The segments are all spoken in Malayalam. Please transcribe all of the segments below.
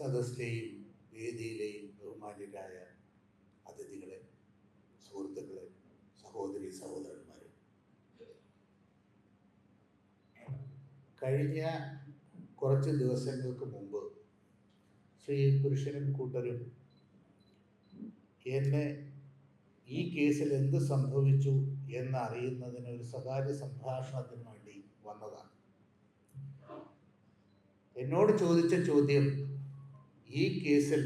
സദസ്സിലെയും വേദിയിലെയും ബഹുമാന്യരായ അതിഥികളെ, സുഹൃത്തുക്കളെ, സഹോദരി സഹോദരന്മാരെ, കഴിഞ്ഞ കുറച്ച് ദിവസങ്ങൾക്ക് മുമ്പ് ശ്രീ പുരുഷനും കൂട്ടരും എന്നെ ഈ കേസിൽ എന്ത് സംഭവിച്ചു എന്നറിയുന്നതിന് ഒരു സ്വകാര്യ സംഭാഷണത്തിന് വേണ്ടി വന്നതാണ്. എന്നോട് ചോദിച്ച ചോദ്യം ഈ കേസിൽ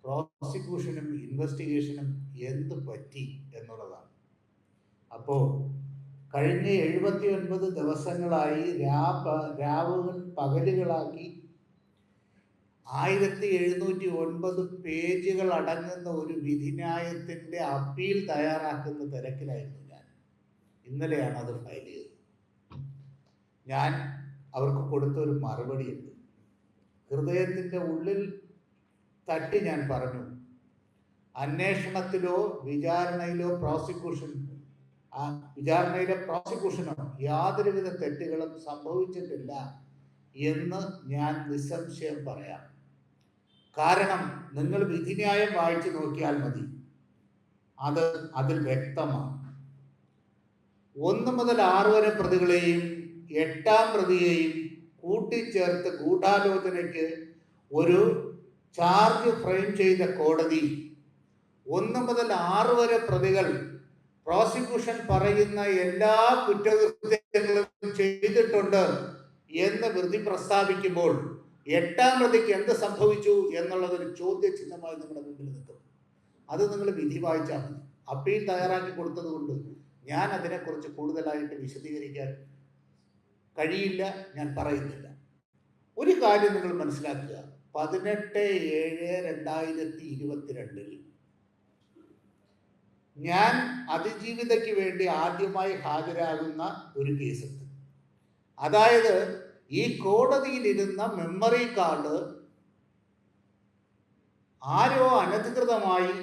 പ്രോസിക്യൂഷനും ഇൻവെസ്റ്റിഗേഷനും എന്ത് പറ്റി എന്നുള്ളതാണ്. അപ്പോൾ കഴിഞ്ഞ 79 ദിവസങ്ങളായി രാവുകൾ പകലുകളാക്കി 1709 പേജുകൾ അടങ്ങുന്ന ഒരു വിധിന്യായത്തിൻ്റെ അപ്പീൽ തയ്യാറാക്കുന്ന തിരക്കിലായിരുന്നു ഞാൻ. ഇന്നലെയാണ് അത് ഫയൽ ചെയ്തത്. ഞാൻ അവർക്ക് കൊടുത്ത ഒരു മറുപടിയുണ്ട്. ഹൃദയത്തിൻ്റെ ഉള്ളിൽ തട്ടി ഞാൻ പറഞ്ഞു, അന്വേഷണത്തിലോ വിചാരണയിലോ പ്രോസിക്യൂഷനോ യാതൊരുവിധ തെറ്റുകളും സംഭവിച്ചിട്ടില്ല എന്ന് ഞാൻ നിസ്സംശയം പറയാം. കാരണം നിങ്ങൾ വിധിന്യായം വായിച്ചു നോക്കിയാൽ മതി, അതിൽ വ്യക്തമാണ്. 1 മുതൽ 6 വരെ പ്രതികളെയും 8ാം പ്രതിയെയും കൂട്ടിച്ചേർത്ത് ഗൂഢാലോചനയ്ക്ക് ഒരു ചാർജ് ഫ്രെയിം ചെയ്ത കോടതി 1 മുതൽ 6 വരെ പ്രതികൾ പ്രോസിക്യൂഷൻ പറയുന്ന എല്ലാ കുറ്റകൃത്യങ്ങളും ചെയ്തിട്ടുണ്ട് എന്ന് പ്രതി പ്രസ്താവിക്കുമ്പോൾ 8ാം പ്രതിക്ക് എന്ത് സംഭവിച്ചു എന്നുള്ളതൊരു ചോദ്യചിഹ്നമായി നിങ്ങളുടെ മുമ്പിൽ നിൽക്കും. അത് നിങ്ങൾ വിധി വായിച്ചാൽ മതി. അപ്പീൽ തയ്യാറാക്കി കൊടുത്തത് കൊണ്ട് ഞാൻ അതിനെക്കുറിച്ച് കൂടുതലായിട്ട് വിശദീകരിക്കാൻ കഴിയില്ല, ഞാൻ പറയുന്നില്ല. ഒരു കാര്യം നിങ്ങൾ മനസ്സിലാക്കുക, 18/7/2022 ഞാൻ അതിജീവിതയ്ക്ക് വേണ്ടി ആദ്യമായി ഹാജരാകുന്ന ഒരു കേസുണ്ട്. അതായത് ഈ കോടതിയിലിരുന്ന മെമ്മറി കാർഡ് ആരോ അനധികൃതമായി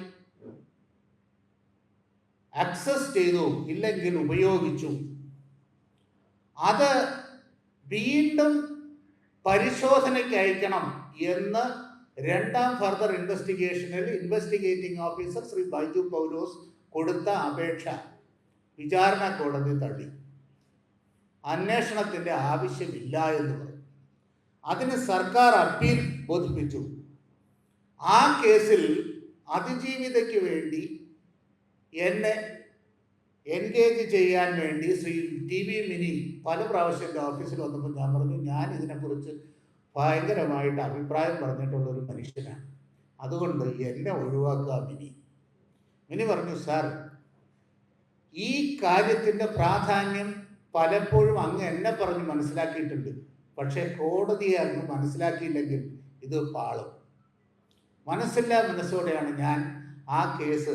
ആക്സസ് ചെയ്തു, ഇല്ലെങ്കിൽ ഉപയോഗിച്ചു. അത് വീണ്ടും പരിശോധനയ്ക്ക് അയക്കണം എന്ന് 2ാം ഫർദർ ഇൻവെസ്റ്റിഗേഷനിൽ ഇൻവെസ്റ്റിഗേറ്റിംഗ് ഓഫീസർ ശ്രീ ബൈജു പൗലോസ് കൊടുത്ത അപേക്ഷ വിചാരണ കോടതി തള്ളി. അന്വേഷണത്തിൻ്റെ ആവശ്യമില്ല എന്ന് പറഞ്ഞു. അതിന് സർക്കാർ അപ്പീൽ ബോധിപ്പിച്ചു. ആ കേസിൽ അതിജീവിതയ്ക്ക് വേണ്ടി എന്നെ എൻഗേജ് ചെയ്യാൻ വേണ്ടി ശ്രീ TV മിനി പല പ്രാവശ്യം എൻ്റെ ഓഫീസിൽ വന്നപ്പോൾ ഞാൻ പറഞ്ഞു, ഞാൻ ഇതിനെക്കുറിച്ച് ഭയങ്കരമായിട്ട് അഭിപ്രായം പറഞ്ഞിട്ടുള്ളൊരു മനുഷ്യനാണ്, അതുകൊണ്ട് എന്നെ ഒഴിവാക്കുക മിനി പറഞ്ഞു, സാർ ഈ കാര്യത്തിൻ്റെ പ്രാധാന്യം പലപ്പോഴും അങ്ങ് എന്നെ പറഞ്ഞ് മനസ്സിലാക്കിയിട്ടുണ്ട്, പക്ഷേ കോടതിയെ അങ്ങ് മനസ്സിലാക്കിയില്ലെങ്കിൽ ഇത് പാളും. മനസ്സോടെയാണ് ഞാൻ ആ കേസ്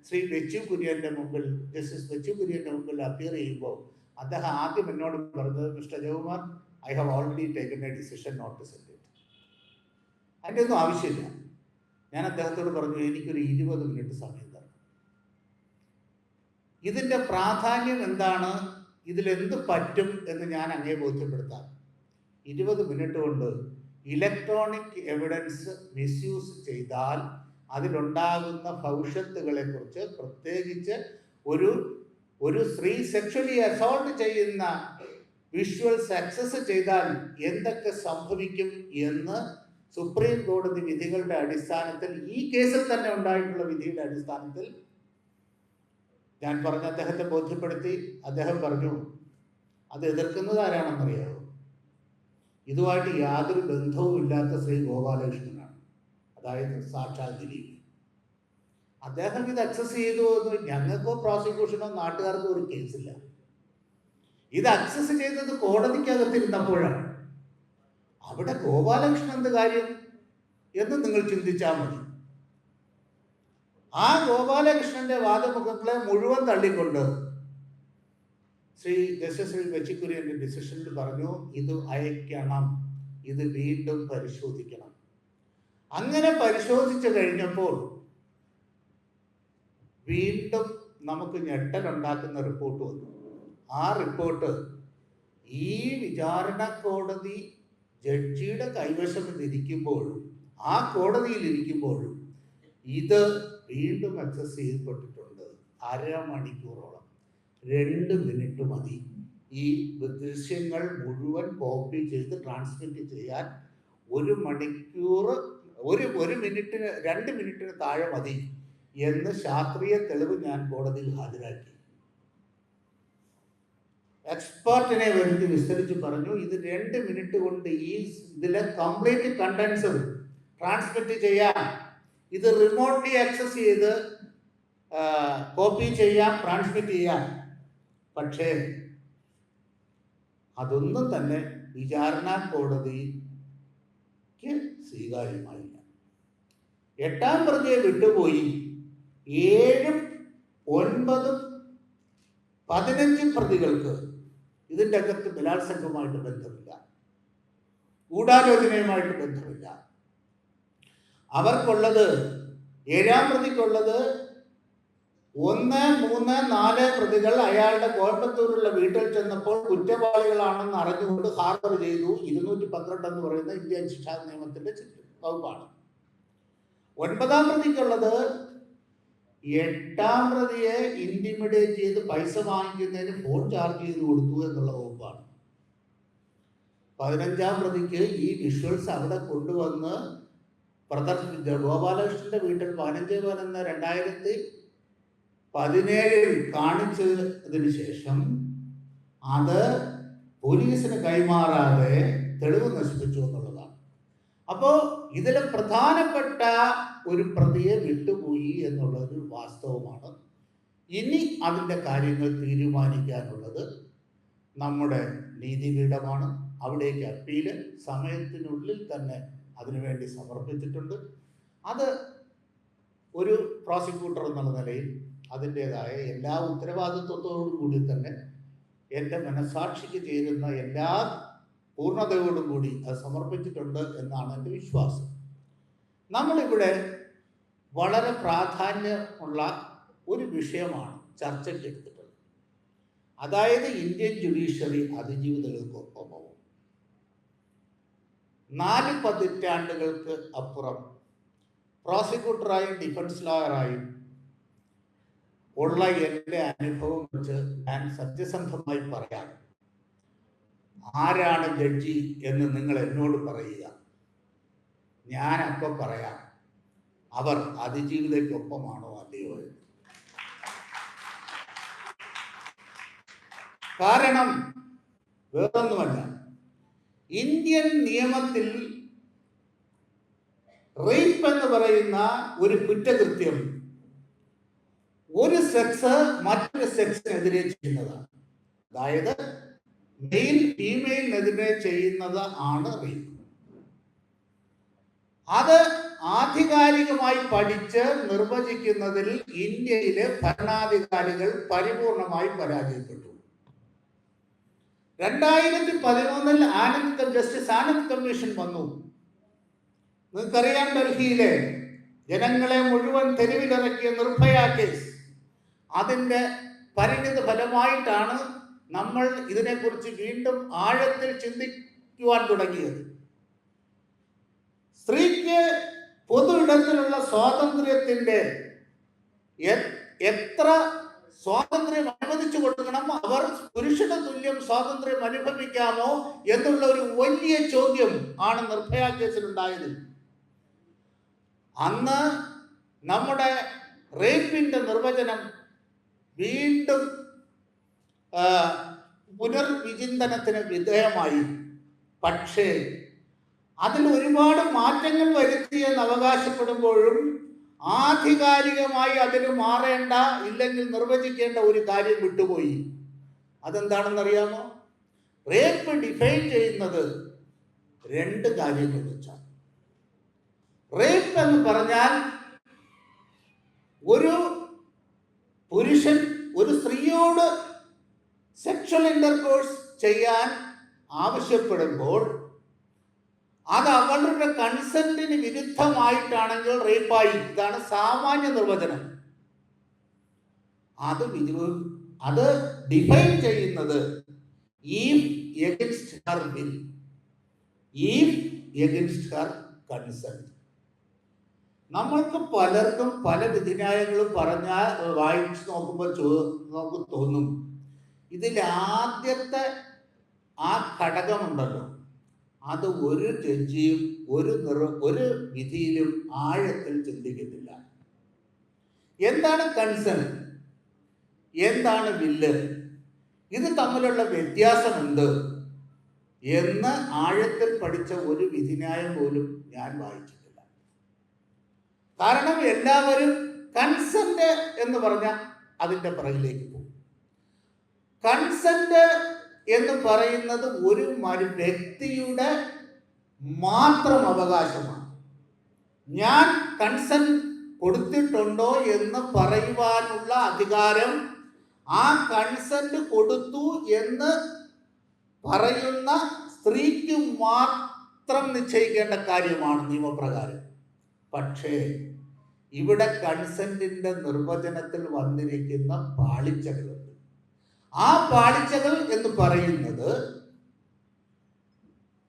ശ്രീ ബെച്ചു കുര്യൻ്റെ മുമ്പിൽ, ജസ്റ്റിസ് ബെച്ചു കുര്യൻ്റെ മുമ്പിൽ അപ്പിയർ ചെയ്യുമ്പോൾ അദ്ദേഹം ആദ്യം എന്നോട് പറഞ്ഞത്, Mister Jayakumar, I have already taken a decision not to send it. അതിൻ്റെ ഒന്നും ആവശ്യമില്ല. ഞാൻ അദ്ദേഹത്തോട് പറഞ്ഞു, എനിക്കൊരു 20 മിനിറ്റ് സമയം തരണം. ഇതിൻ്റെ പ്രാധാന്യം എന്താണ്, ഇതിലെന്ത് പറ്റും എന്ന് ഞാൻ അങ്ങേ ബോധ്യപ്പെടുത്താം. 20 മിനിറ്റ് കൊണ്ട് ഇലക്ട്രോണിക് എവിഡൻസ് മിസ്യൂസ് ചെയ്താൽ അതിലുണ്ടാകുന്ന ഭവിഷ്യത്തുകളെ കുറിച്ച്, പ്രത്യേകിച്ച് ഒരു സ്ത്രീ സെക്ഷലി അസോൾട്ട് ചെയ്യുന്ന വിഷ്വൽസ് ആക്സസ് ചെയ്താൽ എന്തൊക്കെ സംഭവിക്കും എന്ന് സുപ്രീം കോടതി വിധികളുടെ അടിസ്ഥാനത്തിൽ, ഈ കേസിൽ തന്നെ ഉണ്ടായിട്ടുള്ള വിധിയുടെ അടിസ്ഥാനത്തിൽ ഞാൻ പറഞ്ഞ് അദ്ദേഹത്തെ ബോധ്യപ്പെടുത്തി. അദ്ദേഹം പറഞ്ഞു, അത് എതിർക്കുന്നത് ആരാണെന്നറിയാമോ? ഇതുമായിട്ട് യാതൊരു ബന്ധവും ഇല്ലാത്ത ശ്രീ ഗോപാലകൃഷ്ണനാണ്, അതായത് സാക്ഷാൽ ദിലീപ്. അദ്ദേഹം ഇത് അക്സസ് ചെയ്തു എന്ന് ഞങ്ങൾക്കോ പ്രോസിക്യൂഷനോ നാട്ടുകാർക്കോ ഒരു കേസില്ല. ഇത് അക്സസ് ചെയ്തത് കോടതിക്കകത്തിരുന്നപ്പോഴാണ്. അവിടെ ഗോപാലകൃഷ്ണൻ എന്ത് കാര്യം എന്ന് നിങ്ങൾ ചിന്തിച്ചാൽ മതി. ആ ഗോപാലകൃഷ്ണന്റെ വാദമുഖങ്ങളെ മുഴുവൻ തള്ളിക്കൊണ്ട് ജസ്റ്റിസ് ശ്രീ ബെച്ചു കുര്യന്റെ ഡിസിഷനിൽ പറഞ്ഞു, ഇത് അയക്കണം, ഇത് വീണ്ടും പരിശോധിക്കണം. അങ്ങനെ പരിശോധിച്ചു കഴിഞ്ഞപ്പോൾ വീണ്ടും നമുക്ക് ഞെട്ടലുണ്ടാക്കുന്ന റിപ്പോർട്ട് വന്നു. ആ റിപ്പോർട്ട് ഈ വിചാരണ കോടതി ജഡ്ജിയുടെ കൈവശം ഇരിക്കുമ്പോൾ ആ കോടതിയിൽ ഇരിക്കുമ്പോഴും ഇത് വീണ്ടും അക്സസ് ചെയ്യപ്പെട്ടിട്ടുണ്ട്. അരമണിക്കൂറോളം. 2 മിനിറ്റ് മതി ഈ ദൃശ്യങ്ങൾ മുഴുവൻ കോപ്പി ചെയ്ത് ട്രാൻസ്മിറ്റ് ചെയ്യാൻ. 1 മണിക്കൂർ, ഒരു മിനിറ്റിന് 2 മിനിറ്റിന് താഴെ മതി എന്ന് ശാസ്ത്രീയ തെളിവ് ഞാൻ കോടതിയിൽ ഹാജരാക്കി. എക്സ്പെർട്ടിനെ വരുത്തി വിസ്തരിച്ച് പറഞ്ഞു, ഇത് 2 മിനിറ്റ് കൊണ്ട് ഈ ഇതിലെ കംപ്ലീറ്റ് കണ്ടൻസ് ട്രാൻസ്മിറ്റ് ചെയ്യാം. ഇത് റിമോട്ട്ലി ആക്സസ് ചെയ്ത് കോപ്പി ചെയ്യാം, ട്രാൻസ്മിറ്റ് ചെയ്യാം. പക്ഷേ അതൊന്നും തന്നെ വിചാരണ കോടതിക്ക് സ്വീകാര്യമായില്ല. 8ാം പ്രതിയെ വിട്ടുപോയി. 7, 9, 15 പ്രതികൾക്ക് ഇതിൻ്റെ അകത്ത് ബലാത്സംഗവുമായിട്ട് ബന്ധമില്ല, ഗൂഢാലോചനയുമായിട്ട് ബന്ധമില്ല. അവർക്കുള്ളത്, 7ാം പ്രതിക്കുള്ളത് 1, 3, 4 പ്രതികൾ അയാളുടെ കോയമ്പത്തൂരുള്ള വീട്ടിൽ ചെന്നപ്പോൾ കുറ്റവാളികളാണെന്ന് അറിഞ്ഞുകൊണ്ട് ഹാർബർ ചെയ്തു. 212 എന്ന് പറയുന്ന ഇന്ത്യൻ ശിക്ഷാ നിയമത്തിന്റെ വകുപ്പാണ്. 9ാം പ്രതിക്കുള്ളത് 8ാം പ്രതിയെ ഇന്റിമിഡേറ്റ് ചെയ്ത് പൈസ വാങ്ങിക്കുന്നതിന് ഫോൺ ചാർജ് ചെയ്ത് കൊടുത്തു എന്നുള്ള വകുപ്പാണ്. 15ാം പ്രതിക്ക് ഈ വിഷ്വൽസ് അവിടെ കൊണ്ടുവന്ന് പ്രദർശിപ്പിച്ച ഗോപാലകൃഷ്ണന്റെ വീട്ടിൽ 15/11/2017 കാണിച്ചതിന് ശേഷം അത് പോലീസിന് കൈമാറാതെ തെളിവ് നശിപ്പിച്ചു എന്നുള്ളതാണ്. അപ്പോൾ ഇതിൽ പ്രധാനപ്പെട്ട ഒരു പ്രതിയെ വിട്ടുപോയി എന്നുള്ളത് വാസ്തവമാണ്. ഇനി അതിൻ്റെ കാര്യങ്ങൾ തീരുമാനിക്കാനുള്ളത് നമ്മുടെ നീതിപീഠമാണ്. അവിടേക്ക് അപ്പീല് സമയത്തിനുള്ളിൽ തന്നെ അതിനുവേണ്ടി സമർപ്പിച്ചിട്ടുണ്ട്. അത് ഒരു പ്രോസിക്യൂട്ടർ എന്നുള്ള നിലയിൽ അതിൻ്റേതായ എല്ലാ ഉത്തരവാദിത്വത്തോടും കൂടി തന്നെ എൻ്റെ മനസാക്ഷിക്ക് ചേരുന്ന എല്ലാ പൂർണ്ണതയോടും കൂടി അത് സമർപ്പിച്ചിട്ടുണ്ട് എന്നാണ് എൻ്റെ വിശ്വാസം. നമ്മളിവിടെ വളരെ പ്രാധാന്യമുള്ള ഒരു വിഷയമാണ് ചർച്ചയ്ക്ക് എടുത്തിട്ടുള്ളത്. അതായത് ഇന്ത്യൻ ജുഡീഷ്യറി അതിജീവിതകൾക്കൊപ്പമോ 4 പതിറ്റാണ്ടുകൾക്ക് അപ്പുറം പ്രോസിക്യൂട്ടറായും ഡിഫൻസ് ലോയറായും ഉള്ള എൻ്റെ അനുഭവം വെച്ച് ഞാൻ സത്യസന്ധമായി പറയാം, ആരാണ് ജഡ്ജി എന്ന് നിങ്ങൾ എന്നോട് പറയുക. ഞാനപ്പോൾ പറയാം അവർ അതിജീവിതയ്ക്കൊപ്പമാണോ അല്ലയോ എന്ന്. കാരണം വേറൊന്നുമല്ല, ഇന്ത്യൻ നിയമത്തിൽ റേപ്പ് എന്ന് പറയുന്ന ഒരു കുറ്റകൃത്യം ഒരു സെക്സ് മറ്റൊരു സെക്സിനെതിരെ ചെയ്യുന്നതാണ്. അതായത് മെയിൽ ഫീമെയിലിനെതിരെ ചെയ്യുന്നത് ആണ് റേപ്പ്. അത് ആധികാരികമായി പഠിച്ച് നിർവചിക്കുന്നതിൽ ഇന്ത്യയിലെ ഭരണാധികാരികൾ പരിപൂർണമായി പരാജയപ്പെട്ടു. 2013 ജസ്റ്റിസ് ആനന്ദ് കമ്മീഷൻ വന്നു. നിങ്ങൾക്കറിയാം, ഡൽഹിയിലെ ജനങ്ങളെ മുഴുവൻ തെരുവിലിറക്കിയ നിർഭയ കേസ്, അതിൻ്റെ പരിണിത ഫലമായിട്ടാണ് നമ്മൾ ഇതിനെക്കുറിച്ച് വീണ്ടും ആഴത്തിൽ ചിന്തിക്കുവാൻ തുടങ്ങിയത്. സ്ത്രീക്ക് പൊതു ഇടത്തിലുള്ള സ്വാതന്ത്ര്യത്തിൻ്റെ എത്ര സ്വാതന്ത്ര്യം അനുവദിച്ചു കൊടുക്കണം, അവർ പുരുഷന് തുല്യം സ്വാതന്ത്ര്യം അനുഭവിക്കാമോ എന്നുള്ള ഒരു വലിയ ചോദ്യം ആണ് നിർഭയ കേസിലുണ്ടായത്. അന്ന് നമ്മുടെ റേപ്പിന്റെ നിർവചനം വീണ്ടും പുനർവിചിന്തനത്തിന് വിധേയമായി. പക്ഷേ അതിൽ ഒരുപാട് മാറ്റങ്ങൾ വരുത്തിയെന്ന് അവകാശപ്പെടുമ്പോഴും ആധികാരികമായി അതിന് മാറേണ്ട, ഇല്ലെങ്കിൽ നിർവചിക്കേണ്ട ഒരു കാര്യം വിട്ടുപോയി. അതെന്താണെന്നറിയാമോ? റേപ്പ് ഡിഫൈൻ ചെയ്യുന്നത് 2 കാര്യങ്ങൾ വെച്ചാണ്. റേപ്പ് എന്ന് പറഞ്ഞാൽ ഒരു പുരുഷൻ ഒരു സ്ത്രീയോട് സെക്ഷൽ ഇന്റർകോഴ്സ് ചെയ്യാൻ ആവശ്യപ്പെടുമ്പോൾ അത് അവളുടെ കൺസെന്റിന് വിരുദ്ധമായിട്ടാണെങ്കിൽ റേപ്പായി. ഇതാണ് സാമാന്യ നിർവചനം. അത് ഡിഫൈൻ ചെയ്യുന്നത് if against Har will, if against Har consent. നമ്മൾക്ക് പലർക്കും പല വിധിന്യായങ്ങളും പറഞ്ഞാൽ വായിച്ചു നോക്കുമ്പോൾ നമുക്ക് തോന്നും, ഇതിൽ ആദ്യത്തെ ആ ഘടകമുണ്ടല്ലോ, അത് ഒരു ജഡ്ജിയും ഒരു വിധിയിലും ആഴത്തിൽ ചിന്തിക്കുന്നില്ല. എന്താണ് കൺസെന്റ്, എന്താണ് വില്ല്, ഇത് തമ്മിലുള്ള വ്യത്യാസം എന്ത് എന്ന് ആഴത്തിൽ പഠിച്ച ഒരു വിധിന്യായം പോലും ഞാൻ വായിച്ചിട്ടില്ല. കാരണം എല്ലാവരും കൺസെന്റ് എന്ന് പറഞ്ഞ അതിൻ്റെ പുറകിലേക്ക് പോകും. കൺസെന്റ് എന്ന് പറയുന്നത് ഒരു വ്യക്തിയുടെ മാത്രം അവകാശമാണ്. ഞാൻ കൺസെന്റ് കൊടുത്തിട്ടുണ്ടോ എന്ന് പറയുവാനുള്ള അധികാരം ആ കൺസെന്റ് കൊടുത്തു എന്ന് പറയുന്ന സ്ത്രീക്ക് മാത്രം നിശ്ചയിക്കേണ്ട കാര്യമാണ് നിയമപ്രകാരം. പക്ഷേ ഇവിടെ കൺസെന്റിന്റെ നിർവചനത്തിൽ വന്നിരിക്കുന്ന പാളിച്ചകളുണ്ട്. ആ പാളിച്ചകൾ എന്ന് പറയുന്നത്,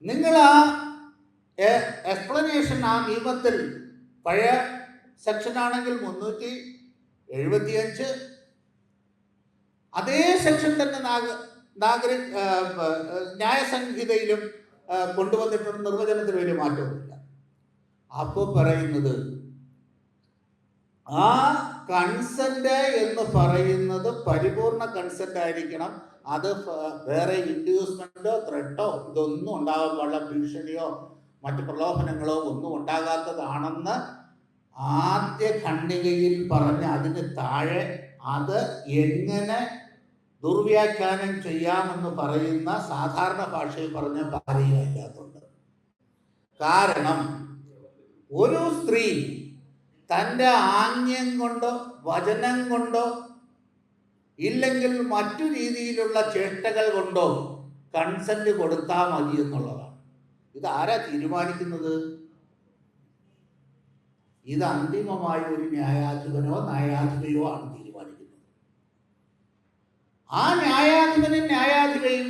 നിങ്ങൾ ആ എക്സ്പ്ലനേഷൻ ആ നിയമത്തിൽ പഴയ സെക്ഷൻ ആണെങ്കിൽ 375 അതേ സെക്ഷൻ തന്നെ ന്യായസംഹിതയിലും കൊണ്ടുവന്നിട്ടുള്ള നിർവചനത്തിൽ വലിയ മാറ്റമൊന്നുമില്ല. അപ്പോൾ പറയുന്നത് ആ കൺസെന്റ് എന്ന് പറയുന്നത് പരിപൂർണ കൺസെന്റ് ആയിരിക്കണം. അത് വേറെ ഇൻഡ്യൂസ്മെന്റോ ത്രെട്ടോ ഇതൊന്നും ഉണ്ടാകാൻ ഭീഷണിയോ മറ്റു പ്രലോഭനങ്ങളോ ഒന്നും ഉണ്ടാകാത്തതാണെന്ന് ആദ്യ ഖണ്ഡികയിൽ പറഞ്ഞ് അതിന് താഴെ അത് എങ്ങനെ ദുർവ്യാഖ്യാനം ചെയ്യാമെന്ന് പറയുന്ന സാധാരണ ഭാഷയിൽ പറഞ്ഞ കാര്യമില്ലാത്തതുണ്ട്. കാരണം ഒരു സ്ത്രീ തൻ്റെ ആംഗ്യം കൊണ്ടോ വചനം കൊണ്ടോ ഇല്ലെങ്കിൽ മറ്റു രീതിയിലുള്ള ചേഷ്ടകൾ കൊണ്ടോ കൺസെന്റ് കൊടുത്താൽ മതി എന്നുള്ളതാണ്. ഇതാരാ തീരുമാനിക്കുന്നത്? ഇത് അന്തിമമായ ഒരു ന്യായാധിപനോ ന്യായാധിപയോ ആണ് തീരുമാനിക്കുന്നത്. ആ ന്യായാധിപനും ന്യായാധിപയും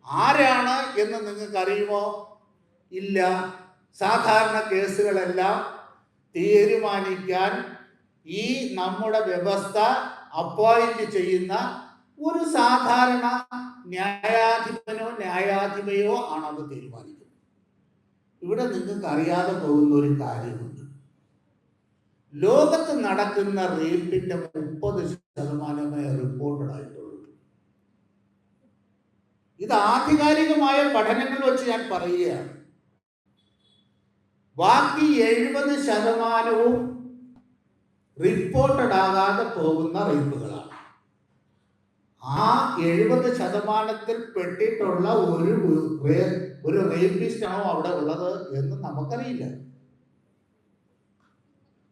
ആരാണ് എന്ന് നിങ്ങൾക്ക് അറിയുമോ? ഇല്ല. സാധാരണ കേസുകളെല്ലാം തീരുമാനിക്കാൻ ഈ നമ്മുടെ വ്യവസ്ഥ അപ്പോയിന്റ് ചെയ്യുന്ന ഒരു സാധാരണ ന്യായാധിപനോ ന്യായാധിപയോ ആണത് തീരുമാനിക്കുന്നത്. ഇവിടെ നിങ്ങൾക്ക് അറിയാതെ പോകുന്ന ഒരു കാര്യമുണ്ട്. ലോകത്ത് നടക്കുന്ന റേപ്പിന്റെ 30% റിപ്പോർട്ടഡ് ആയിട്ടുള്ളൂ. ഇത് ആധികാരികമായ പഠനങ്ങൾ വെച്ച് ഞാൻ പറയുകയാണ്. ബാക്കി 70% റിപ്പോർട്ടഡ് ആകാതെ പോകുന്ന റേപ്പുകളാണ്. ആ 70% പെട്ടിട്ടുള്ള ഒരു റേപ്പിസ്റ്റാണോ അവിടെ ഉള്ളത് എന്ന് നമുക്കറിയില്ല.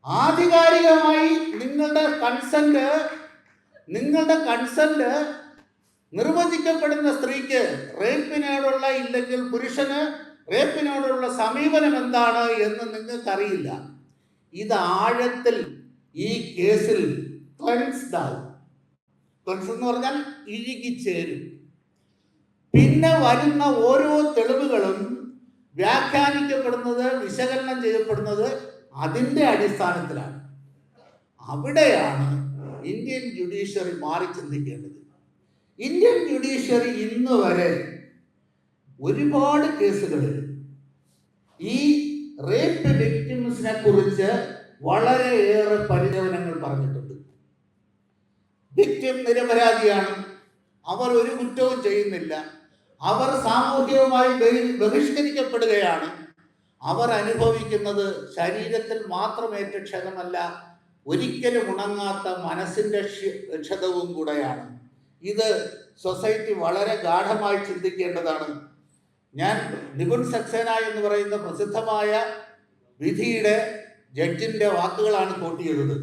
ആധികാരികമായി നിങ്ങളുടെ കൺസെന്റ് നിർവചിക്കപ്പെടുന്ന സ്ത്രീക്ക് റേപ്പിനോടുള്ള ഇല്ലെങ്കിൽ പുരുഷന് റേപ്പിനോടുള്ള സമീപനം എന്താണ് എന്ന് നിങ്ങൾക്കറിയില്ല. ഇത് ആഴത്തിൽ ഈ കേസിൽ ക്ലെൻസ്ഡ് ആവും. ക്ലെൻസ് എന്ന് പറഞ്ഞാൽ ഇഴുകിച്ചേരും. പിന്നെ വരുന്ന ഓരോ തെളിവുകളും വ്യാഖ്യാനിക്കപ്പെടുന്നത്, വിശകലനം ചെയ്യപ്പെടുന്നത് അതിൻ്റെ അടിസ്ഥാനത്തിലാണ്. അവിടെയാണ് ഇന്ത്യൻ ജുഡീഷ്യറി മാറി ചിന്തിക്കേണ്ടത്. ഇന്ത്യൻ ജുഡീഷ്യറി ഇന്ന് വരെ ഒരുപാട് കേസുകളിൽ ഈ റേപ്പ് വിക്ടിംസിനെ കുറിച്ച് വളരെയേറെ പരിചവനങ്ങൾ പറഞ്ഞിട്ടുണ്ട്. വിക്ടിം നിരപരാധിയാണ്, അവർ ഒരു കുറ്റവും ചെയ്യുന്നില്ല, അവർ സാമൂഹികമായി ബഹിഷ്കരിക്കപ്പെടുകയാണ്, അവർ അനുഭവിക്കുന്നത് ശരീരത്തിൽ മാത്രമേറ്റ ക്ഷതമല്ല, ഒരിക്കലും ഉണങ്ങാത്ത മനസ്സിൻ്റെ ക്ഷതവും കൂടെയാണ്. ഇത് സൊസൈറ്റി വളരെ ഗാഢമായി ചിന്തിക്കേണ്ടതാണ്. ഞാൻ നിപുൺ സക്സേന എന്ന് പറയുന്ന പ്രസിദ്ധമായ വിധിയുടെ ജഡ്ജിന്റെ വാക്കുകളാണ് കോട്ട് ചെയ്തത്.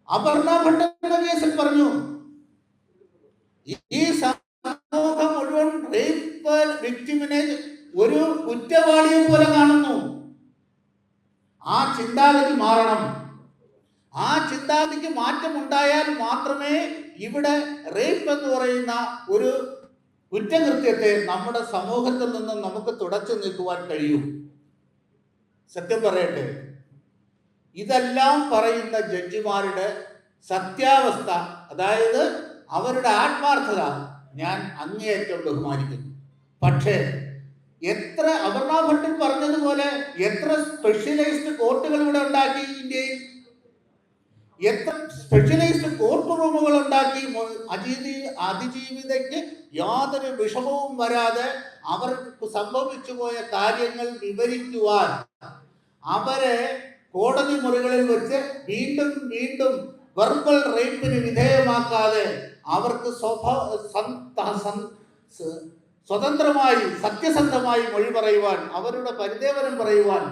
അപർണ ഭട്ടന്റെ കേസിൽ പറഞ്ഞു, ഈ സമൂഹം മുഴുവൻ റേപ്പ് വിക്ടിമിനെ ഒരു കുറ്റവാളിയെ പോലെ കാണുന്നു. ആ ചിന്താഗതി മാറണം. ആ ചിന്താഗതിക്ക് മാറ്റമുണ്ടായാൽ മാത്രമേ ഇവിടെ റേപ്പ് എന്ന് പറയുന്ന ഒരു കുറ്റകൃത്യത്തെ നമ്മുടെ സമൂഹത്തിൽ നിന്നും നമുക്ക് തുടച്ചു നീക്കുവാൻ കഴിയൂ. സത്യം പറയട്ടെ, ഇതെല്ലാം പറയുന്ന ജഡ്ജിമാരുടെ സത്യാവസ്ഥ, അതായത് അവരുടെ ആത്മാർത്ഥത ഞാൻ അങ്ങേയറ്റം ബഹുമാനിക്കുന്നു. പക്ഷേ എത്ര അപർണ ഭട്ടിൽ പറഞ്ഞതുപോലെ എത്ര സ്പെഷ്യലൈസ്ഡ് കോർട്ടുകൾ ഇവിടെ ഉണ്ടാക്കി ഇന്ത്യയിൽ, എത്ര സ്പെഷ്യലൈസ്ഡ് കോർട്ട് റൂമുകൾ ഉണ്ടാക്കി അതിജീവിതയ്ക്ക് യാതൊരു വിഷമവും വരാതെ അവർക്ക് സംഭവിച്ചു പോയ കാര്യങ്ങൾ വിവരിക്കുവാൻ അവരെ കോടതി മുറികളിൽ വെച്ച് വീണ്ടും വീണ്ടും വെർബൽ റേപ്പിന് വിധേയമാക്കാതെ അവർക്ക് സ്വതന്ത്രമായി സത്യസന്ധമായി മൊഴി പറയുവാൻ, അവരുടെ പരിദേവനം പറയുവാൻ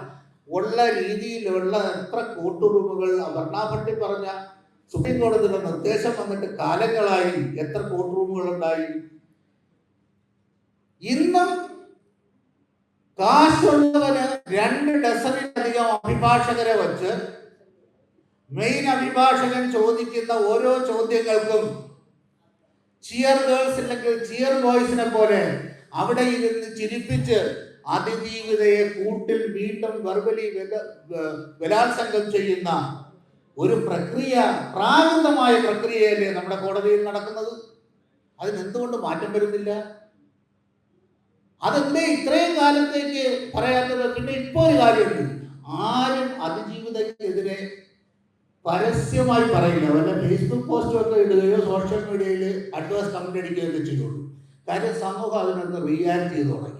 ഉള്ള രീതിയിലുള്ള എത്ര കോർട്ട് റൂമുകൾ അപർണ ഭട്ടി പറഞ്ഞ സുപ്രീം കോടതിയുടെ നിർദ്ദേശം വന്നിട്ട് കാലങ്ങളായി എത്ര കോർട്ട് റൂമുകൾ ഉണ്ടായി. ഇന്നും കാശുള്ളവന് 2 ഡസനിലധികം അഭിഭാഷകരെ വച്ച് മെയിൻ അഭിഭാഷകൻ ചോദിക്കുന്ന ഓരോ ചോദ്യങ്ങൾക്കും ചിയർ ഗേൾസ് അല്ലെങ്കിൽ ചിയർ ബോയ്സിനെ പോലെ അവിടെ ഇരുന്ന് ചിരിപ്പിച്ച് അതിജീവിതയെ കൂട്ടിൽ വീണ്ടും വെർബലി ബലാത്സംഗം ചെയ്യുന്ന ഒരു പ്രക്രിയ, പ്രാകൃതമായ പ്രക്രിയയല്ലേ നമ്മുടെ കോടതിയിൽ നടക്കുന്നത്? അതിനെന്തുകൊണ്ട് മാറ്റം വരുന്നില്ല? അതെന്തേ ഇത്രയും കാലത്തേക്ക് പറയാത്തത്? പിന്നെ ഇപ്പോൾ ഒരു കാര്യമുണ്ട്, ആരും അതിജീവിതക്കെതിരെ പരസ്യമായി പറയില്ല. വല്ല ഫേസ്ബുക്ക് പോസ്റ്റൊക്കെ ഇടുകയോ സോഷ്യൽ മീഡിയയിൽ അഡ്വാൻസ് കമന്റ് അടിക്കുകയൊക്കെ ചെയ്യുള്ളൂ. കാര്യം സമൂഹം അതിനൊന്ന് റിയാക്ട് ചെയ്ത് തുടങ്ങി.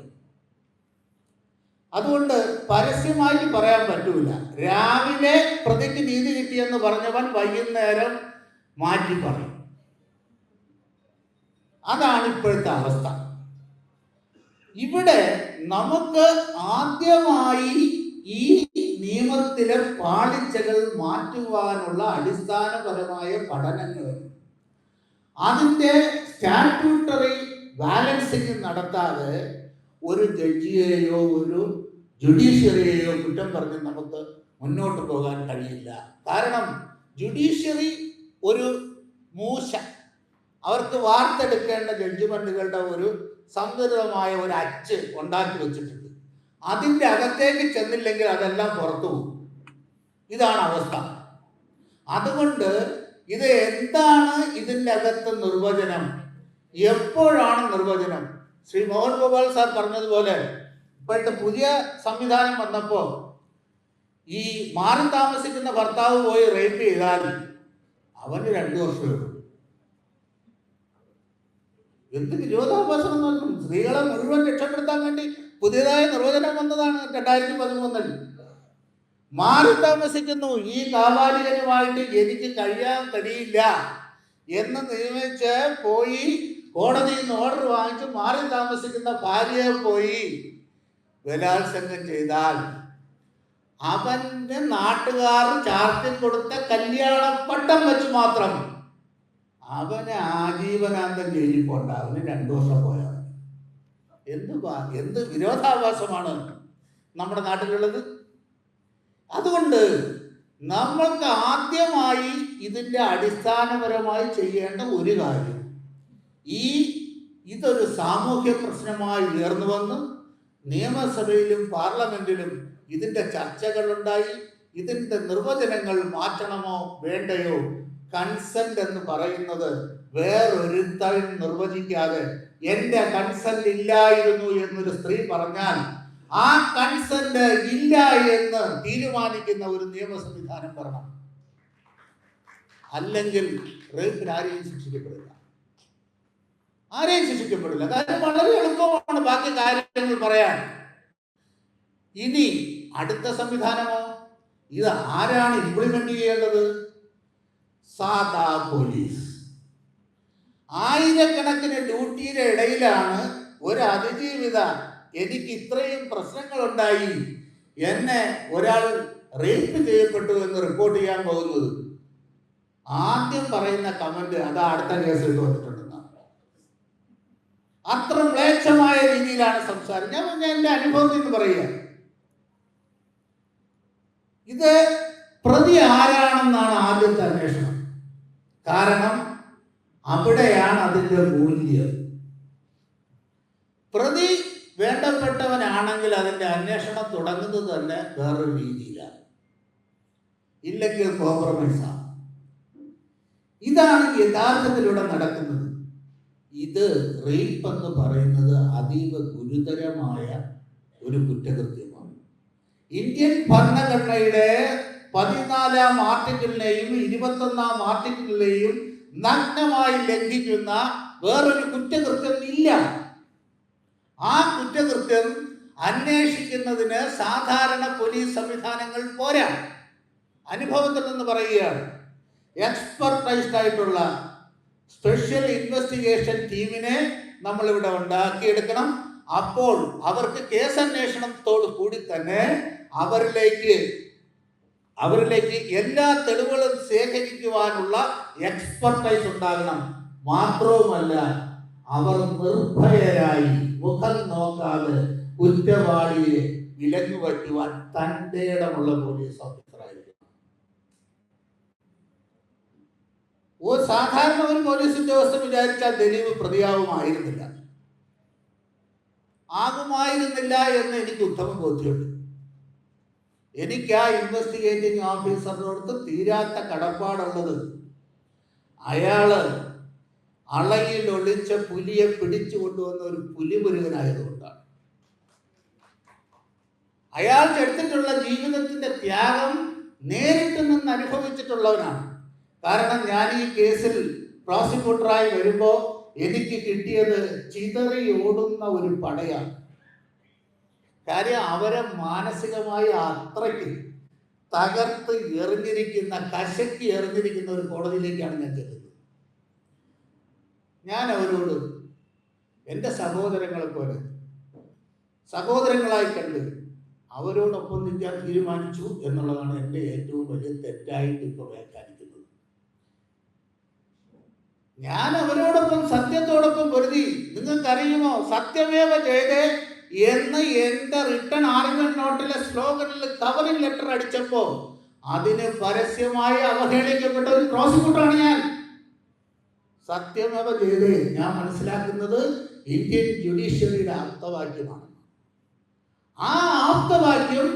അതുകൊണ്ട് പരസ്യമായിട്ട് പറയാൻ പറ്റൂല. രാവിലെ പ്രതിക്ക് നീതി കിട്ടിയെന്ന് പറഞ്ഞവൻ വൈകുന്നേരം മാറ്റി പറയും. അതാണ് ഇപ്പോഴത്തെ അവസ്ഥ. ഇവിടെ നമുക്ക് ആദ്യമായി ഈ നിയമത്തിലെ പാളിച്ചകൾ മാറ്റുവാനുള്ള അടിസ്ഥാനപരമായ പഠനങ്ങൾ, അതിൻ്റെ സ്റ്റാറ്റ്യൂട്ടറി ബാലൻസിങ് നടത്താതെ ഒരു ജഡ്ജിയെയോ ഒരു ജുഡീഷ്യറിയെയോ കുറ്റം പറഞ്ഞ് നമുക്ക് മുന്നോട്ട് പോകാൻ കഴിയില്ല. കാരണം ജുഡീഷ്യറി ഒരു മൂശ, അവർക്ക് വാർത്തെടുക്കേണ്ട ജഡ്ജിമെന്റുകളുടെ ഒരു സംഘടിതമായ ഒരു അച്ച് ഉണ്ടാക്കി വെച്ചിട്ടുണ്ട്. അതിൻ്റെ അകത്തേക്ക് ചെന്നില്ലെങ്കിൽ അതെല്ലാം പുറത്തു പോകും. ഇതാണ് അവസ്ഥ. അതുകൊണ്ട് ഇത് എന്താണ് ഇതിൻ്റെ അകത്ത് നിർവചനം, എപ്പോഴാണ് നിർവചനം? ശ്രീ മോഹൻ ഗോപാൽ സാർ പറഞ്ഞതുപോലെ ഇപ്പോഴത്തെ പുതിയ സംവിധാനം വന്നപ്പോൾ ഈ മാറി താമസിക്കുന്ന ഭർത്താവ് പോയി റേപ്പ് ചെയ്താൽ അവന് 2 വർഷമേ ഉള്ളൂ. എന്ത് വിരോധാഭാസം നോക്കും. സ്ത്രീകളെ മുഴുവൻ രക്ഷപ്പെടുത്താൻ വേണ്ടി പുതിയതായ നിർവചനം വന്നതാണ് 2013. മാറി താമസിക്കുന്നു, ഈ കാവാലികനുമായിട്ട് എനിക്ക് കഴിയാൻ കഴിയില്ല എന്ന് നിയമിച്ച് പോയി കോടതിയിൽ നിന്ന് ഓർഡർ വാങ്ങിച്ച് മാറി താമസിക്കുന്ന ഭാര്യയെ പോയി ബലാത്സംഗം ചെയ്താൽ അവന്റെ നാട്ടുകാർ ചാർത്തി കൊടുത്ത കല്യാണപ്പട്ടം വെച്ച് മാത്രം അവന് ആജീവനാന്തം ജയിലിൽ പോണ്ട, അവന് 2 വർഷം പോയാൽ. എന്ത് വിരോധാഭാസമാണ് നമ്മുടെ നാട്ടിലുള്ളത്? അതുകൊണ്ട് നമ്മൾക്ക് ആദ്യമായി ഇതിൻ്റെ അടിസ്ഥാനപരമായി ചെയ്യേണ്ട ഒരു കാര്യം, ഇതൊരു സാമൂഹ്യ പ്രശ്നമായി ഉയർന്നു വന്ന് നിയമസഭയിലും പാർലമെന്റിലും ഇതിൻ്റെ ചർച്ചകളുണ്ടായി. ഇതിൻ്റെ നിർവചനങ്ങൾ മാറ്റണമോ വേണ്ടയോ? കൺസെന്റ് എന്ന് പറയുന്നത് വേറൊരുത്തരും നിർവചിക്കാതെ എൻ്റെ കൺസെന്റ് ഇല്ലായിരുന്നു എന്നൊരു സ്ത്രീ പറഞ്ഞാൽ ആ കൺസെന്റ് ഇല്ല എന്ന് തീരുമാനിക്കുന്ന ഒരു നിയമ സംവിധാനം വരണം. അല്ലെങ്കിൽ റേപ്പിന് ആരെയും ശിക്ഷിക്കപ്പെടില്ല. കാര്യം വളരെ എളുപ്പമാണ് ബാക്കി കാര്യങ്ങൾ പറയാൻ. ഇനി അടുത്ത സംവിധാനമോ? ഇത് ആരാണ് ഇംപ്ലിമെന്റ് ചെയ്യേണ്ടത്? സാധാ പോലീസ്. ആയിരക്കണക്കിന് ഡ്യൂട്ടിയുടെ ഇടയിലാണ് ഒരു അതിജീവിത, എനിക്ക് ഇത്രയും പ്രശ്നങ്ങളുണ്ടായി, എന്നെ ഒരാൾ റേപ്പ് ചെയ്യപ്പെട്ടു എന്ന് റിപ്പോർട്ട് ചെയ്യാൻ പോകുന്നത്. ആദ്യം പറയുന്ന കമന്റ് അതാ അടുത്ത കേസിൽ വന്നിട്ടുണ്ടെന്നാണ്. അത്ര മ്ലേച്ഛമായ രീതിയിലാണ് സംസാരം. ഞാൻ എൻ്റെ അനുഭവത്തിൽ നിന്ന് പറയുക, ഇത് പ്രതി ആരാണെന്നാണ് ആദ്യത്തെ അന്വേഷണം. കാരണം അവിടെയാണ് അതിൻ്റെ മൂല്യം. പ്രതി വേണ്ടപ്പെട്ടവനാണെങ്കിൽ അതിൻ്റെ അന്വേഷണം തുടങ്ങുന്നത് തന്നെ വേറൊരു രീതിയിലാണ്. ഇല്ലെങ്കിൽ കോംപ്രമൈസാണ്. ഇതാണ് യഥാർത്ഥത്തിലൂടെ നടക്കുന്നത്. ഇത് റേപ്പ് എന്ന് പറയുന്നത് അതീവ ഗുരുതരമായ ഒരു കുറ്റകൃത്യമാണ്. ഇന്ത്യൻ ഭരണഘടനയുടെ 14-ാം ആർട്ടിക്കിളിനെയും 21-ാം ആർട്ടിക്കിളിനെയും നഗ്നമായി ലംഘിക്കുന്ന വേറൊരു കുറ്റകൃത്യം ഇല്ല. ആ കുറ്റകൃത്യം അന്വേഷിക്കുന്നതിന് സാധാരണ പോലീസ് സംവിധാനങ്ങൾ പോരാ. അനുഭവത്തിൽ നിന്ന് പറയുകയാണ്, എക്സ്പെർട്ടൈസ്ഡ് ആയിട്ടുള്ള സ്പെഷ്യൽ ഇൻവെസ്റ്റിഗേഷൻ ടീമിനെ നമ്മളിവിടെ ഉണ്ടാക്കിയെടുക്കണം. അപ്പോൾ അവർക്ക് കേസന്വേഷണത്തോടു കൂടി തന്നെ അവരിലേക്ക് എല്ലാ തെളിവുകളും ശേഖരിക്കുവാനുള്ള എക്സ്പെർട്ടൈസ് ഉണ്ടാകണം. മാത്രവുമല്ല, അവർ നിർഭയരായി മുഖം നോക്കാതെ കുറ്റവാളിയെ വിലങ്ങു വയ്ക്കുവാൻ തന്റെ ഇടമുള്ള പോലീസ് ഓഫീസറായിരിക്കും. സാധാരണ ഒരു പോലീസ് ഉദ്യോഗസ്ഥൻ വിചാരിച്ചാൽ ദിലീപ് പ്രതിയാവുമായിരുന്നില്ല എന്ന് എനിക്ക് ഉത്തമ ബോധ്യമുണ്ട്. എനിക്ക് ആ ഇൻവെസ്റ്റിഗേറ്റിംഗ് ഓഫീസറിനോട് തീരാത്ത കടപ്പാടുള്ളത് അയാള് അളയിൽ ഒളിച്ച പുലിയെ പിടിച്ചു കൊണ്ടുവന്ന ഒരു പുലിമുരുകനായതുകൊണ്ടാണ്. അയാൾ എടുത്തിട്ടുള്ള ജീവിതത്തിന്റെ ത്യാഗം നേരിട്ട് നിന്ന് അനുഭവിച്ചിട്ടുള്ളവനാണ്. കാരണം ഞാൻ ഈ കേസിൽ പ്രോസിക്യൂട്ടറായി വരുമ്പോൾ എനിക്ക് കിട്ടിയത് ചിതറി ഓടുന്ന ഒരു പടയാണ്. കാര്യം അവരെ മാനസികമായി അത്രയ്ക്ക് തകർത്ത് എറിഞ്ഞിരിക്കുന്ന, കശക്കി എറിഞ്ഞിരിക്കുന്ന ഒരു കോടതിയിലേക്കാണ് ഞാൻ ചെല്ലുന്നത്. ഞാൻ അവരോട് എൻ്റെ സഹോദരങ്ങളെ പോലെ സഹോദരങ്ങളായി കണ്ട് അവരോടൊപ്പം നിൽക്കാൻ തീരുമാനിച്ചു എന്നുള്ളതാണ് എൻ്റെ ഏറ്റവും വലിയ തെറ്റായിട്ട് ഇപ്പോൾ വ്യാഖ്യാനിക്കുന്നത്. ഞാൻ അവരോടൊപ്പം സത്യത്തോടൊപ്പം പൊരുതി. നിങ്ങൾക്കറിയുമോ, സത്യമേവ ജയതേ എന്ന് എൻ്റെ റിട്ടൺ ആർഗ്യുമെന്റ് നോട്ടിലെ സ്ലോഗനിൽ കവറിംഗ് ലെറ്റർ അടിച്ചപ്പോൾ അതിന് പരസ്യമായി അവഹേളിക്കപ്പെട്ട ഒരു പ്രോസിക്യൂട്ടറാണ് ഞാൻ. സത്യമേവ ജയതേ ഞാൻ മനസ്സിലാക്കുന്നത് ഇന്ത്യൻ ജുഡീഷ്യറിയുടെ ആപ്തവാക്യമാണ്. ആ ആപ്തവാക്യം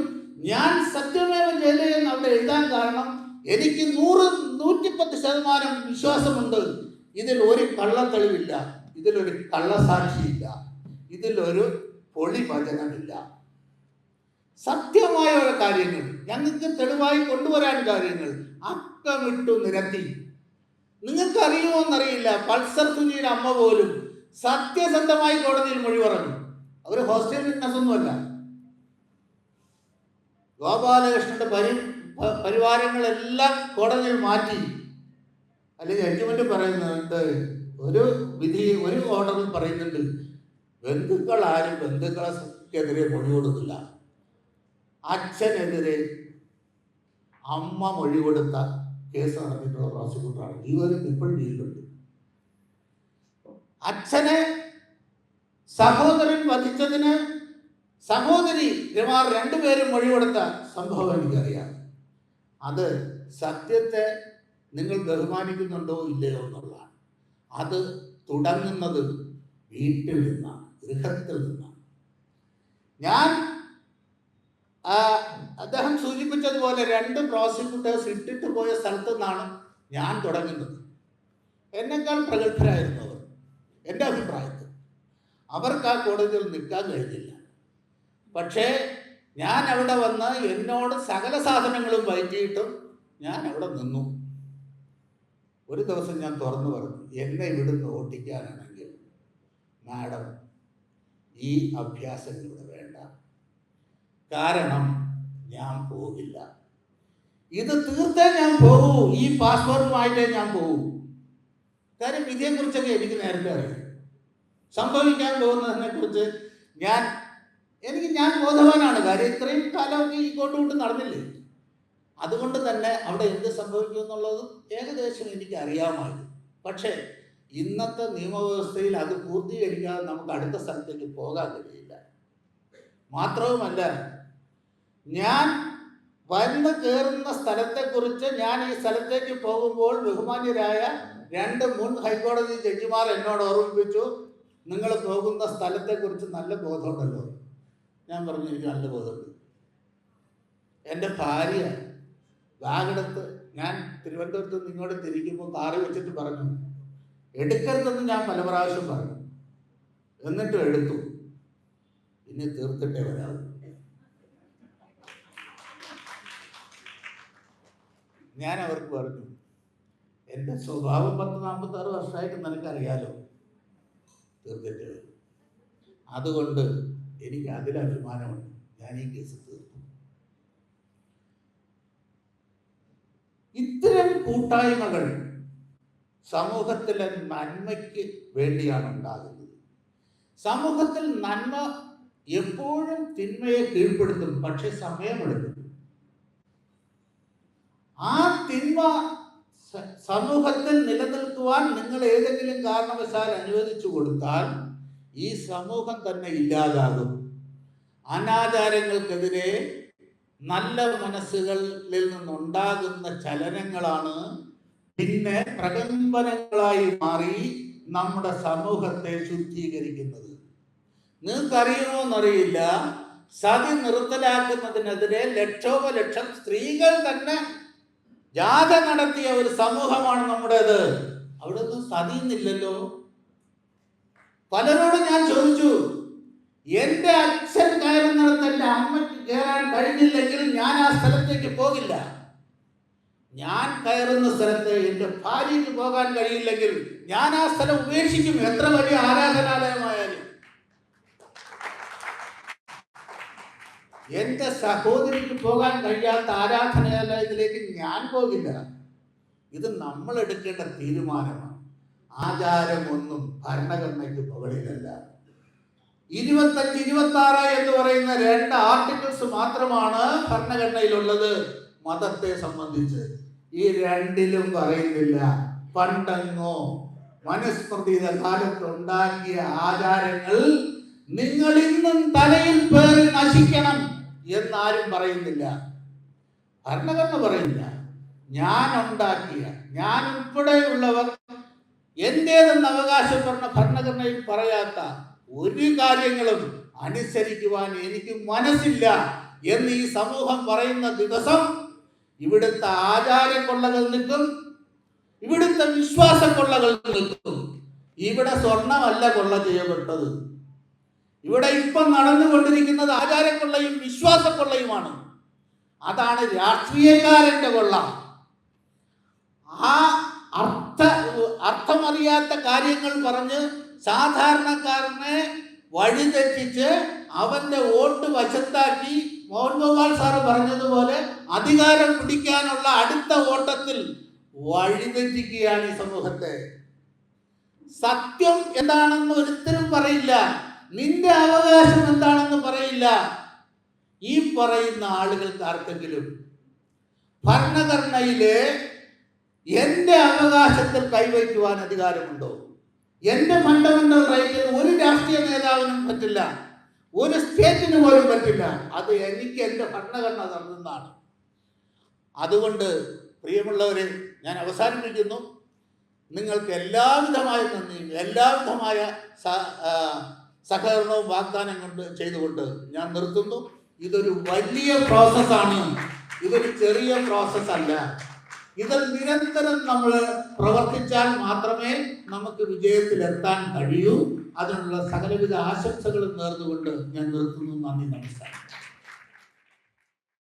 ഞാൻ സത്യമേവ ജയതേ എന്ന് അവിടെ എഴുതാൻ കാരണം എനിക്ക് 110% വിശ്വാസമുണ്ട്. ഇതിൽ ഒരു കള്ളത്തെളിവില്ല, ഇതിലൊരു കള്ളസാക്ഷിയില്ല, ഇതിലൊരു പൊളിവചനമില്ല. സത്യമായ ഒരു കാര്യങ്ങൾ, ഞങ്ങൾക്ക് തെളിവായി കൊണ്ടുവരാൻ കാര്യങ്ങൾ അക്കമിട്ടു നിരത്തി. നിങ്ങൾക്ക് അറിയുമോ എന്നറിയില്ല, പൾസർ സുനിയുടെ അമ്മ പോലും സത്യസന്ധമായി കോടതിയിൽ മൊഴി പറഞ്ഞു. അവർ ഹോസ്റ്റൽ വിറ്റ്നസ് ഒന്നുമല്ല. ഗോപാലകൃഷ്ണന്റെ പരിവാരങ്ങളെല്ലാം കോടതിയിൽ മാറ്റി. അല്ലെങ്കിൽ ജഡ്ജ്മെന്റ് പറയുന്നുണ്ട്, ഒരു ഓർഡറിൽ പറയുന്നുണ്ട്, ബന്ധുക്കൾ ആരും ബന്ധുക്കളെതിരെ മൊഴി കൊടുക്കില്ല. അച്ഛനെതിരെ അമ്മ മൊഴി കൊടുത്ത കേസ് നടത്തിയിട്ടുള്ള പ്രോസിക്യൂട്ടറാണ്. ഇവരും ഇപ്പോഴും ജയിലുണ്ട്. അച്ഛനെ സഹോദരൻ വധിച്ചതിന് സഹോദരിമാർ 2 പേരും മൊഴി കൊടുത്ത സംഭവം എനിക്കറിയാം. അത് സത്യത്തെ നിങ്ങൾ ബഹുമാനിക്കുന്നുണ്ടോ ഇല്ലയോ എന്നുള്ളതാണ്. അത് തുടങ്ങുന്നത് വീട്ടിൽ നിന്നാണ്, ഗൃഹത്തിൽ നിന്നാണ്. ഞാൻ അദ്ദേഹം സൂചിപ്പിച്ചതുപോലെ 2 പ്രോസിക്യൂട്ടേഴ്സ് ഇട്ടിട്ട് പോയ സ്ഥലത്തു നിന്നാണ് ഞാൻ തുടങ്ങുന്നത്. എന്നെക്കാൾ പ്രഗത്ഭരായിരുന്നു അവർ. എൻ്റെ അഭിപ്രായത്തിൽ അവർക്ക് ആ കോടതിയിൽ നിൽക്കാൻ കഴിഞ്ഞില്ല. പക്ഷേ ഞാൻ അവിടെ വന്ന് എന്നോട് സകല സാധനങ്ങളും വൈകിയിട്ടും ഞാൻ അവിടെ നിന്നു. ഒരു ദിവസം ഞാൻ തുറന്നു പറഞ്ഞു, എന്നെ ഇവിടുന്ന് ഓട്ടിക്കാനാണെങ്കിൽ മാഡം ഈ അഭ്യാസം ഇവിടെ വേണ്ട. കാരണം ഞാൻ പോകില്ല. ഇത് തീർത്തേ ഞാൻ പോകൂ. ഈ പാസ്പോർട്ടുമായിട്ടേ ഞാൻ പോകൂ. കാര്യം വിധിയെക്കുറിച്ചൊക്കെ എനിക്ക് നേരത്തെ അറിയാം. സംഭവിക്കാൻ പോകുന്നതിനെ കുറിച്ച് ഞാൻ ബോധവാനാണ്. കാര്യം ഇത്രയും കാലമൊക്കെ ഈ കോട്ടുകൂട്ട് നടന്നില്ലേ. അതുകൊണ്ട് തന്നെ അവിടെ എന്ത് സംഭവിക്കും എന്നുള്ളത് ഏകദേശം എനിക്ക് അറിയാമായിരുന്നു. പക്ഷേ ഇന്നത്തെ നിയമവ്യവസ്ഥയിൽ അത് പൂർത്തീകരിക്കാതെ നമുക്ക് അടുത്ത സ്ഥലത്തേക്ക് പോകാൻ കഴിയില്ല. മാത്രവുമല്ല, ഞാൻ വന്ന് കയറുന്ന സ്ഥലത്തെക്കുറിച്ച് ഞാൻ ഈ സ്ഥലത്തേക്ക് പോകുമ്പോൾ ബഹുമാന്യരായ 2 മുൻ ഹൈക്കോടതി ജഡ്ജിമാർ എന്നോട് ഓർമ്മിപ്പിച്ചു, നിങ്ങൾ പോകുന്ന സ്ഥലത്തെക്കുറിച്ച് നല്ല ബോധമുണ്ടല്ലോ. ഞാൻ പറഞ്ഞു, എനിക്ക് നല്ല ബോധമുണ്ട്. എൻ്റെ ഭാര്യ ബാഗെടുത്ത് ഞാൻ തിരുവനന്തപുരത്ത് നിന്ന് ഇങ്ങോട്ട് തിരിക്കുമ്പോൾ കാറി വെച്ചിട്ട് പറഞ്ഞു, എടുക്കരുതെന്ന് ഞാൻ പല പ്രാവശ്യം പറഞ്ഞു, എന്നിട്ടും എടുത്തു. ഇനി തീർത്തിട്ടേ വരാവൂ. ഞാൻ അവർക്ക് പറഞ്ഞു, എൻ്റെ സ്വഭാവം 40-46 വർഷമായിട്ട് നിനക്കറിയാലോ, തീർത്തിട്ട് വരും. അതുകൊണ്ട് എനിക്ക് അതിൽ അഭിമാനമുണ്ട്. ഞാൻ ഈ കേസ് തീർത്തു. ഇത്തരം കൂട്ടായ്മകൾ സമൂഹത്തിലെ നന്മയ്ക്ക് വേണ്ടിയാണ് ഉണ്ടാകുന്നത്. സമൂഹത്തിൽ നന്മ എപ്പോഴും തിന്മയെ കീഴ്പ്പെടുത്തും, പക്ഷെ സമയമെടുക്കും. ആ തിന്മ സമൂഹത്തിൽ നിലനിൽക്കുവാൻ നിങ്ങൾ ഏതെങ്കിലും കാരണവശാൽ അനുവദിച്ചു കൊടുത്താൽ ഈ സമൂഹം തന്നെ ഇല്ലാതാകും. അനാചാരങ്ങൾക്കെതിരെ നല്ല മനസ്സുകളിൽ നിന്നുണ്ടാകുന്ന ചലനങ്ങളാണ് പിന്നെ പ്രകമ്പനങ്ങളായി മാറി നമ്മുടെ സമൂഹത്തെ ശുദ്ധീകരിക്കുന്നത്. നിങ്ങൾക്കറിയുമോന്നറിയില്ല, സതി നിർത്തലാക്കുന്നതിനെതിരെ ലക്ഷോപലക്ഷം സ്ത്രീകൾ തന്നെ ജാഥ നടത്തിയ ഒരു സമൂഹമാണ് നമ്മുടേത്. അവിടെ ഒന്നും സതിന്നില്ലല്ലോ. പലരോടും ഞാൻ ചോദിച്ചു, എൻ്റെ അച്ഛൻ കയറുന്നിടത്ത് എൻ്റെ അമ്മയ്ക്ക് കയറാൻ കഴിഞ്ഞില്ലെങ്കിൽ ഞാൻ ആ സ്ഥലത്തേക്ക് പോകില്ല. ഞാൻ കയറുന്ന സ്ഥലത്ത് എൻ്റെ ഭാര്യയ്ക്ക് പോകാൻ കഴിയില്ലെങ്കിൽ ഞാൻ ആ സ്ഥലം ഉപേക്ഷിക്കും, എത്ര വലിയ ആരാധനാലയമായാലും. എൻ്റെ സഹോദരിക്ക് പോകാൻ കഴിയാത്ത ആരാധനാലയത്തിലേക്ക് ഞാൻ പോകില്ല. ഇത് നമ്മൾ എടുക്കേണ്ട തീരുമാനമാണ്. ആചാരമൊന്നും ഭരണഘടനയ്ക്ക് മുകളിലല്ല. 25, 26 എന്ന് പറയുന്ന 2 ആർട്ടിക്കിൾസ് മാത്രമാണ് ഭരണഘടനയിലുള്ളത് മതത്തെ സംബന്ധിച്ച്. ഈ 2ലും പറയുന്നില്ല പണ്ടെങ്ങോ മനുസ്മൃതിയുടെ കാലത്തുണ്ടാക്കിയ ആചാരങ്ങൾ നിങ്ങൾ ഇന്നും തലയിൽ പേറി നശിക്കണം എന്നാരും പറയുന്നില്ല. ഭരണഘടന പറയുന്നില്ല. ഞാൻ ഉണ്ടാക്കിയ, ഞാൻ ഉൾപ്പെടെയുള്ളവർ എന്റേതെന്ന് അവകാശപ്പെടുന്ന ഭരണഘടനയിൽ പറയാത്ത ഒരു കാര്യങ്ങളും അനുസരിക്കുവാൻ എനിക്ക് മനസ്സില്ല എന്ന് ഈ സമൂഹം പറയുന്ന ദിവസം ഇവിടുത്തെ ആചാരക്കൊള്ളകൾ നിൽക്കും, ഇവിടുത്തെ വിശ്വാസക്കൊള്ളകൾ നിൽക്കും. ഇവിടെ സ്വർണമല്ല കൊള്ള ചെയ്യപ്പെട്ടത്. ഇവിടെ ഇപ്പം നടന്നുകൊണ്ടിരിക്കുന്നത് ആചാരക്കൊള്ളയും വിശ്വാസക്കൊള്ളയുമാണ്. അതാണ് രാഷ്ട്രീയക്കാരന്റെ കൊള്ള. ആ അർത്ഥമറിയാത്ത കാര്യങ്ങൾ പറഞ്ഞ് സാധാരണക്കാരനെ വഴിതെറ്റിച്ച് അവന്റെ വോട്ട് വശത്താക്കി മോഹൻഗോപാൽ സാറ് പറഞ്ഞതുപോലെ അധികാരം പിടിക്കാനുള്ള അടുത്ത ഓട്ടത്തിൽ വഴിതെറ്റിക്കുകയാണ് ഈ സമൂഹത്തെ. സത്യം എന്താണെന്ന് ഒരിക്കലും പറയില്ല, നിന്റെ അവകാശം എന്താണെന്ന് പറയില്ല. ഈ പറയുന്ന ആളുകൾക്ക് ആർക്കെങ്കിലും ഭരണഘടനയിലെ എന്റെ അവകാശത്തിൽ കൈവയ്ക്കുവാൻ അധികാരമുണ്ടോ? എന്റെ ഫണ്ടമെന്റൽ റൈറ്റിൽ ഒരു രാഷ്ട്രീയ നേതാവിനും പറ്റില്ല, ഒരു സ്റ്റേറ്റിന് പോലും പറ്റില്ല. അത് എനിക്ക് എൻ്റെ ഭരണഘടന തന്നതാണ്. അതുകൊണ്ട് പ്രിയമുള്ളവരെ, ഞാൻ അവസാനിപ്പിക്കുന്നു. നിങ്ങൾക്ക് എല്ലാവിധമായ നന്ദിയും എല്ലാവിധമായ സഹകരണവും വാഗ്ദാനം ചെയ്തുകൊണ്ട് ഞാൻ നിർത്തുന്നു. ഇതൊരു വലിയ പ്രോസസ്സാണ്, ഇതൊരു ചെറിയ പ്രോസസ്സല്ല. ഇതിൽ നിരന്തരം നമ്മൾ പ്രവർത്തിച്ചാൽ മാത്രമേ നമുക്ക് വിജയത്തിലെത്താൻ കഴിയൂ. അതിനുള്ള സകലവിധ ആശംസകളും നേർന്നുകൊണ്ട് ഞാൻ നിർത്തുന്നു. നന്ദി, നമസ്കാരം.